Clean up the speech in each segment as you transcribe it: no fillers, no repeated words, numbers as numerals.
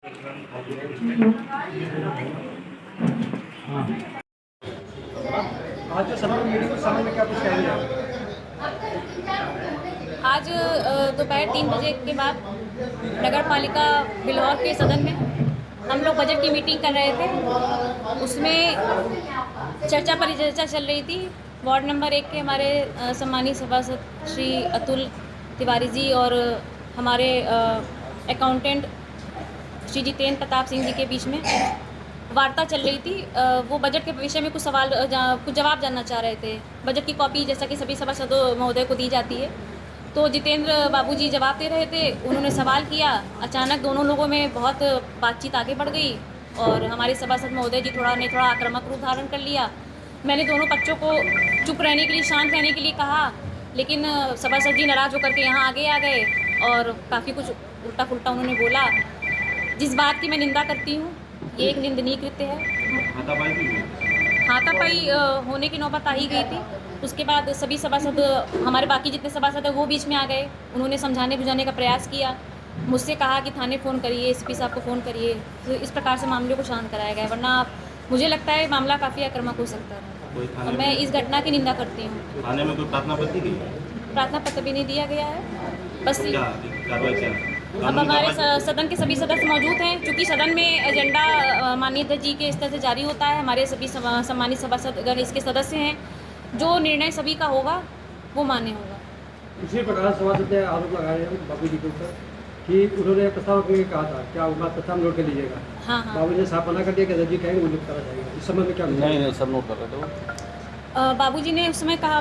आज जो सदन मीटिंग के समय में क्या कुछ कहेंगे आप? आज दोपहर 3 बजे के बाद नगर पालिका बिलौर के सदन में हम लोग बजट की मीटिंग कर रहे थे। उसमें चर्चा परिचर्चा चल रही थी। वार्ड नंबर 1 के हमारे सम्मानित सभासद श्री अतुल तिवारी जी और हमारे अकाउंटेंट श्री जितेंद्र प्रताप सिंह जी के बीच में वार्ता चल रही थी। वो बजट के विषय में कुछ जवाब जानना चाह रहे थे। बजट की कॉपी जैसा कि सभी सभासदों महोदय को दी जाती है, तो जितेंद्र बाबूजी जवाब दे रहे थे। उन्होंने सवाल किया। अचानक दोनों लोगों में बहुत बातचीत आगे बढ़ गई और हमारे सभासद महोदय जी थोड़ा आक्रामक रूप धारण कर लिया। मैंने दोनों बच्चों को चुप रहने के लिए, शांत रहने के लिए कहा, लेकिन सभासद जी नाराज़ होकर के यहाँ आगे आ गए और काफ़ी कुछ उल्टा पुल्टा उन्होंने बोला, जिस बात की मैं निंदा करती हूँ। ये एक निंदनीय कृत्य है। हाथापाई होने की नौबत आ ही गई थी। उसके बाद सभी सभासद, हमारे बाकी जितने सभासद हैं वो बीच में आ गए। उन्होंने समझाने बुझाने का प्रयास किया। मुझसे कहा कि थाने फ़ोन करिए, एसपी साहब को फ़ोन करिए। तो इस प्रकार से मामले को शांत कराया गया, वरना मुझे लगता है मामला काफ़ी आक्रामक हो सकता है और मैं इस घटना की निंदा करती हूँ। थाने में कोई प्रार्थना पत्र की? प्रार्थना पत्र भी नहीं दिया गया है। बस अब हमारे सदन के सभी सदस्य मौजूद हैं। चूँकि सदन में एजेंडा माननीय अध्यक्ष जी के स्तर से जारी होता है। हमारे सभी सम्मानित सभासदगण इसके सदस्य हैं। जो निर्णय सभी का होगा वो मान्य होगा। इसी प्रकार सभासद ने आरोप लगाए हैं बाबू जी के ऊपर कि उन्होंने प्रस्ताव रखने के कहा था। क्या उनका प्रस्ताव नोट कर लीजिएगा? हाँ। बाबू जी ने साफ मना कर दिया कि अध्यक्ष जी कहेंगे वो लिख करा जाएगा। इस समय में क्या? नहीं सब नोट कर रहे थे। बाबूजी ने उस समय कहा,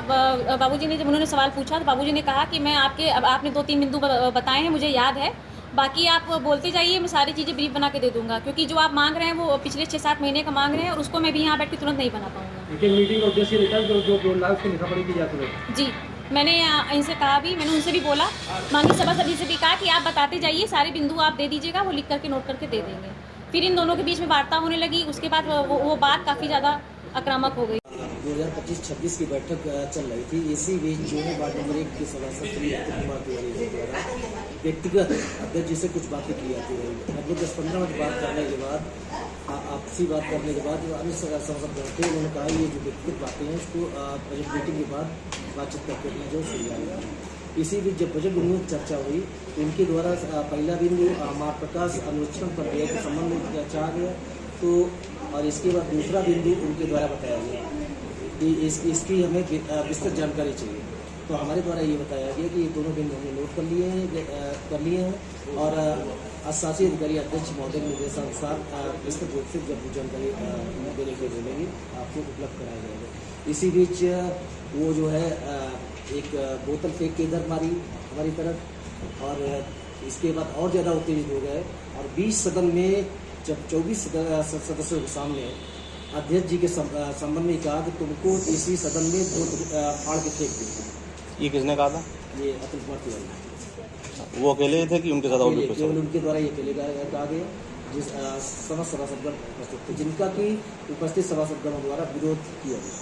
बाबूजी ने जब उन्होंने सवाल पूछा तो बाबूजी ने कहा कि मैं आपने 2-3 बिंदु बताए हैं, मुझे याद है, बाकी आप बोलते जाइए, मैं सारी चीज़ें ब्रीफ बना के दे दूंगा, क्योंकि जो आप मांग रहे हैं वो पिछले 6-7 महीने का मांग रहे हैं और उसको मैं भी यहाँ बैठ के तुरंत नहीं बना पाऊँगा। लेकिन मीटिंग का उद्देश्य रहता है जो बोलना है उसको लिखा पढ़ी की जाती है। जी, मैंने इनसे कहा भी, मैंने उनसे भी बोला, माननीय सभासद जी से भी कहा कि आप बताते जाइए, सारे बिंदु आप दे दीजिएगा, वो लिख करके नोट करके दे देंगे। फिर इन दोनों के बीच में वार्ता होने लगी। उसके बाद वो बात काफ़ी ज़्यादा आक्रामक हो गई। 2025-26 की बैठक चल रही थी। इसी बीच जो है वार्ड नंबर 1 के सभासद श्री अतुल कुमार तिवारी जी द्वारा व्यक्तिगत अध्यक्ष जी से कुछ बातें की जाती रही। लगभग 10-15 मिनट बात करने के बाद, आपसी बात करने के बाद जो अन्य सभासद थे उन्होंने कहा ये जो व्यक्तिगत बातें हैं उसको बजट मीटिंग के बाद बातचीत करके अपना जो सुलझाएगा। इसी बीच जब बजट बिंदुओं की चर्चा हुई तो उनके द्वारा पहला बिंदु माँ प्रकाश अनुरक्षण प्रक्रिया के संबंध में चर्चा आ गया, तो और इसके बाद दूसरा बिंदु उनके द्वारा बताया गया कि इसकी हमें विस्तृत जानकारी चाहिए। तो हमारे द्वारा ये बताया गया कि ये दोनों बिंदु हमने नोट कर लिए हैं और शासी अधिकारी अध्यक्ष महोदय के निर्देशानुसार विस्तृत रूप से जब जानकारी देने के लिए मिलेगी आपको उपलब्ध कराया जाएगा। इसी बीच वो जो है एक बोतल फेंक के इधर मारी हमारी तरफ और इसके बाद और ज़्यादा उत्तेजित हो गए और 20 सदन में जब 24 सदस्यों के सामने अध्यक्ष जी के संबंध में कहा कि तुमको इसी सदन में दो फाड़ के फेंक देंगे। ये किसने कहा था? ये अतुल कुमार तिवारी। वो अकेले थे कि उनके साथ और भी कुछ? केवल उनके द्वारा ये अकेले कहा गया, जिस समस्त सभासदगण उपस्थित थे, जिनका कि उपस्थित सभासदगणों द्वारा विरोध किया गया।